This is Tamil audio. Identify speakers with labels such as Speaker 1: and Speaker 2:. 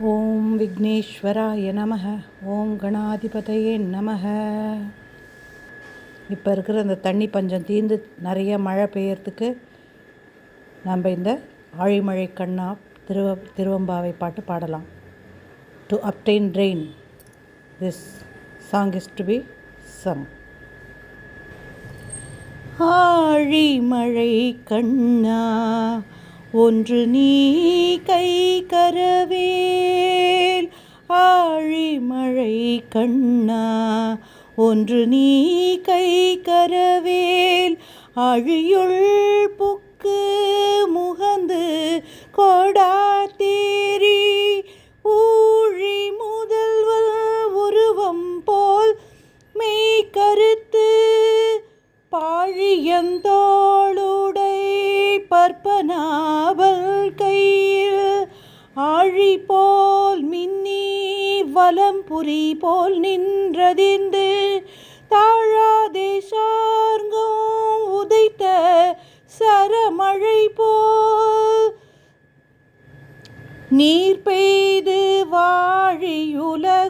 Speaker 1: ஓம் விக்னேஸ்வராய நமக. ஓம் கணாதிபதையே நமக. இப்போ இருக்கிற அந்த தண்ணி பஞ்சம் தீர்ந்து நிறைய மழை பெய்யறதுக்கு நம்ம இந்த ஆழிமழை கண்ணா திருவம்பாவை பாட்டு பாடலாம். To obtain rain, this song is to be sung. ஆழிமழை கண்ணா ஒன்று நீ கை கரவேல். ஆழிமழை கண்ணா ஒன்று நீ கை கரவேல். அழியுள் புக்கு முகந்து கொடாத்தேரி ஊழி முதல்வல் உருவம் போல் மெய் கருத்து பாழியந்தோளுடை பற்பனாவல் கையில் ஆழி போல் மின்னி வலம்புரி போல் நின்றதிந்து தாழாதே சார்ங்கும் உதைத்த சரமழை போல் நீர் பெய்து வாழியுலகை